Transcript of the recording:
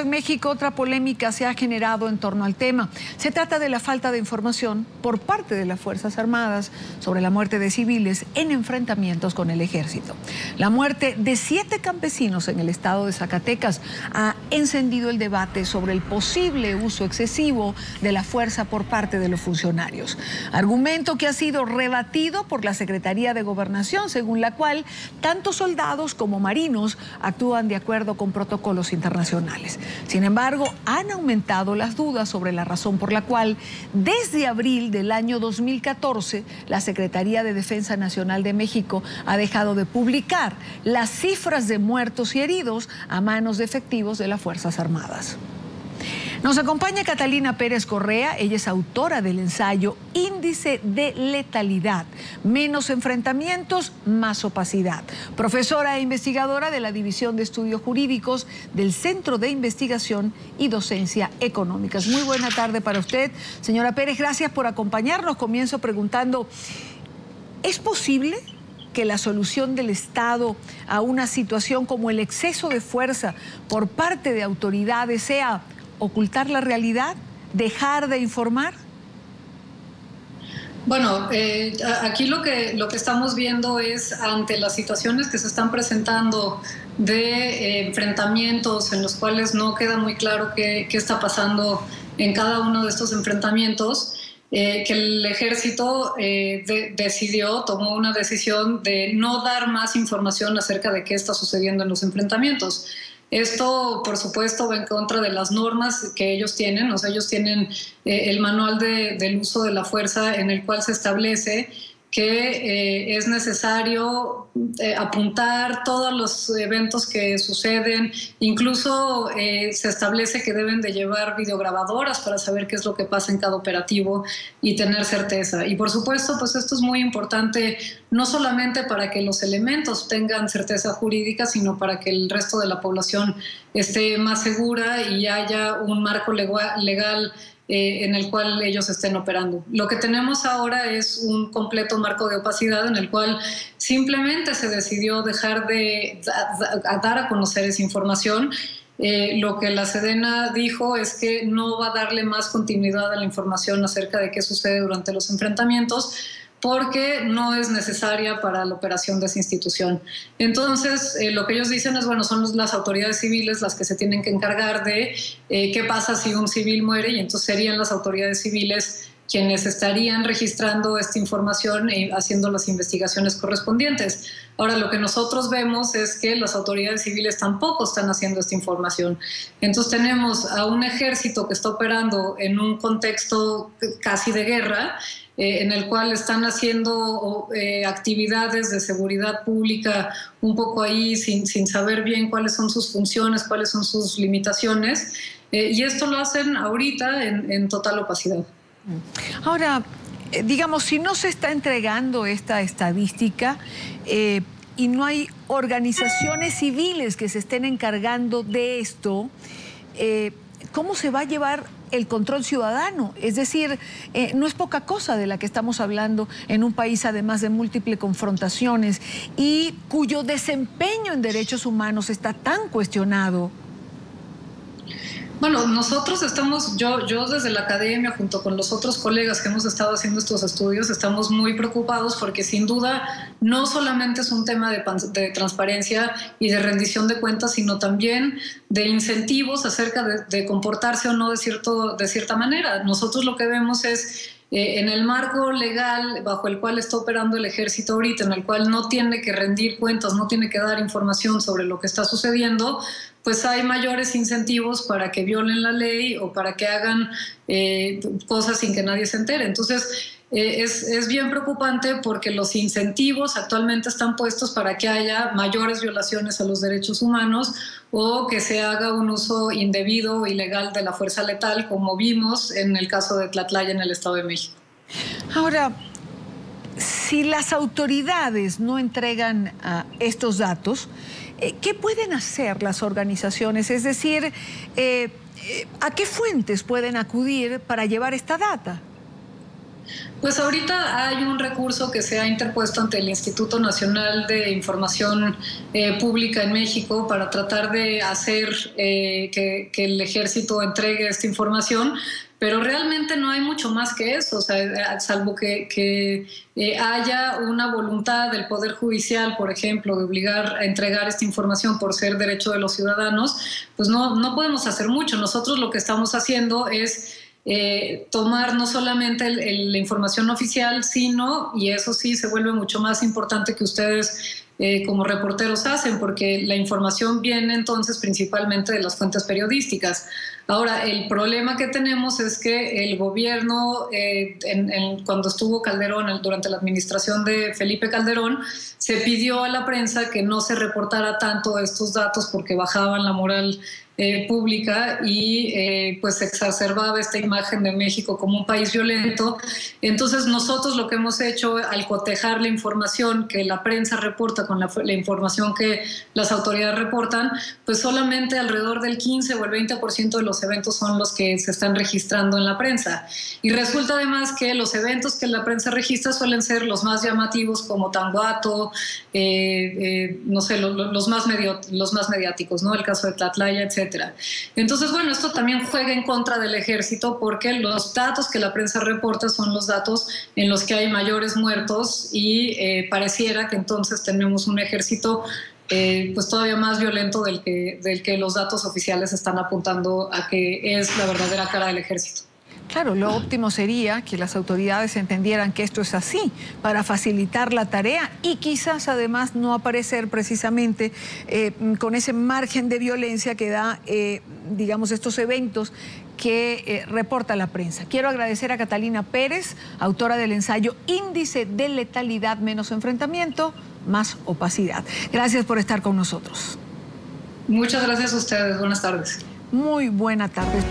en México, otra polémica se ha generado en torno al tema. Se trata de la falta de información por parte de las Fuerzas Armadas sobre la muerte de civiles en enfrentamientos con el ejército. La muerte de 7 campesinos en el estado de Zacatecas ha encendido el debate sobre el posible uso excesivo de la fuerza por parte de los funcionarios. Argumento que ha sido rebatido por la Secretaría de Gobernación, según la cual tanto soldados como marinos actúan de acuerdo con protocolos internacionales. Sin embargo, han aumentado las dudas sobre la razón por la cual, desde abril del año 2014, la Secretaría de Defensa Nacional de México ha dejado de publicar las cifras de muertos y heridos a manos de efectivos de las Fuerzas Armadas. Nos acompaña Catalina Pérez Correa, ella es autora del ensayo Índice de Letalidad, menos enfrentamientos, más opacidad. Profesora e investigadora de la División de Estudios Jurídicos del Centro de Investigación y Docencia Económicas. Muy buena tarde para usted, señora Pérez, gracias por acompañarnos. Comienzo preguntando, ¿es posible que la solución del Estado a una situación como el exceso de fuerza por parte de autoridades sea ocultar la realidad, dejar de informar? Bueno, aquí lo que estamos viendo es, ante las situaciones que se están presentando de enfrentamientos en los cuales no queda muy claro qué está pasando en cada uno de estos enfrentamientos, que el ejército tomó una decisión de no dar más información acerca de qué está sucediendo en los enfrentamientos. Esto, por supuesto, va en contra de las normas que ellos tienen. O sea, ellos tienen el manual del uso de la fuerza, en el cual se establece que es necesario apuntar todos los eventos que suceden. Incluso se establece que deben de llevar videograbadoras para saber qué es lo que pasa en cada operativo y tener certeza. Y por supuesto, pues esto es muy importante, no solamente para que los elementos tengan certeza jurídica, sino para que el resto de la población esté más segura y haya un marco legal en el cual ellos estén operando. Lo que tenemos ahora es un completo marco de opacidad en el cual simplemente se decidió dejar de dar a conocer esa información. Lo que la Sedena dijo es que no va a darle más continuidad a la información acerca de qué sucede durante los enfrentamientos, porque no es necesaria para la operación de esa institución. Entonces, lo que ellos dicen es, bueno, son las autoridades civiles las que se tienen que encargar de qué pasa si un civil muere, y entonces serían las autoridades civiles quienes estarían registrando esta información y haciendo las investigaciones correspondientes. Ahora, lo que nosotros vemos es que las autoridades civiles tampoco están haciendo esta información. Entonces tenemos a un ejército que está operando en un contexto casi de guerra, en el cual están haciendo actividades de seguridad pública un poco ahí sin saber bien cuáles son sus funciones, cuáles son sus limitaciones, y esto lo hacen ahorita en total opacidad. Ahora, digamos, si no se está entregando esta estadística y no hay organizaciones civiles que se estén encargando de esto, ¿cómo se va a llevar el control ciudadano? Es decir, no es poca cosa de la que estamos hablando en un país, además de múltiples confrontaciones y cuyo desempeño en derechos humanos está tan cuestionado. Bueno, nosotros estamos, yo desde la academia, junto con los otros colegas que hemos estado haciendo estos estudios, estamos muy preocupados porque sin duda no solamente es un tema de transparencia y de rendición de cuentas, sino también de incentivos acerca de comportarse o no de cierta manera. Nosotros lo que vemos es, en el marco legal bajo el cual está operando el ejército ahorita, en el cual no tiene que rendir cuentas, no tiene que dar información sobre lo que está sucediendo, pues hay mayores incentivos para que violen la ley o para que hagan cosas sin que nadie se entere. Entonces, es bien preocupante porque los incentivos actualmente están puestos para que haya mayores violaciones a los derechos humanos o que se haga un uso indebido o ilegal de la fuerza letal, como vimos en el caso de Tlatlaya en el Estado de México. Ahora, si las autoridades no entregan estos datos, ¿qué pueden hacer las organizaciones? Es decir, ¿a qué fuentes pueden acudir para llevar esta data? Pues ahorita hay un recurso que se ha interpuesto ante el Instituto Nacional de Información Pública en México para tratar de hacer que el ejército entregue esta información, pero realmente no hay mucho más que eso, o sea, salvo que haya una voluntad del Poder Judicial, por ejemplo, de obligar a entregar esta información por ser derecho de los ciudadanos, pues no podemos hacer mucho. Nosotros lo que estamos haciendo es tomar no solamente la información oficial, sino, y eso sí se vuelve mucho más importante, que ustedes como reporteros hacen, porque la información viene entonces principalmente de las fuentes periodísticas. Ahora, el problema que tenemos es que el gobierno, cuando estuvo Calderón, durante la administración de Felipe Calderón, se pidió a la prensa que no se reportara tanto estos datos porque bajaban la moral pública y pues exacerbaba esta imagen de México como un país violento. Entonces nosotros lo que hemos hecho al cotejar la información que la prensa reporta con la información que las autoridades reportan, pues solamente alrededor del 15 o el 20% de los eventos son los que se están registrando en la prensa. Y resulta además que los eventos que la prensa registra suelen ser los más llamativos, como Tanguato, no sé, los más mediáticos, ¿no? El caso de Tlatlaya, etc. Entonces, bueno, esto también juega en contra del ejército, porque los datos que la prensa reporta son los datos en los que hay mayores muertos y pareciera que entonces tenemos un ejército pues todavía más violento del que los datos oficiales están apuntando a que es la verdadera cara del ejército. Claro, lo óptimo sería que las autoridades entendieran que esto es así para facilitar la tarea y quizás además no aparecer precisamente con ese margen de violencia que da, digamos, estos eventos que reporta la prensa. Quiero agradecer a Catalina Pérez, autora del ensayo Índice de Letalidad menos enfrentamiento, más opacidad. Gracias por estar con nosotros. Muchas gracias a ustedes. Buenas tardes. Muy buena tarde.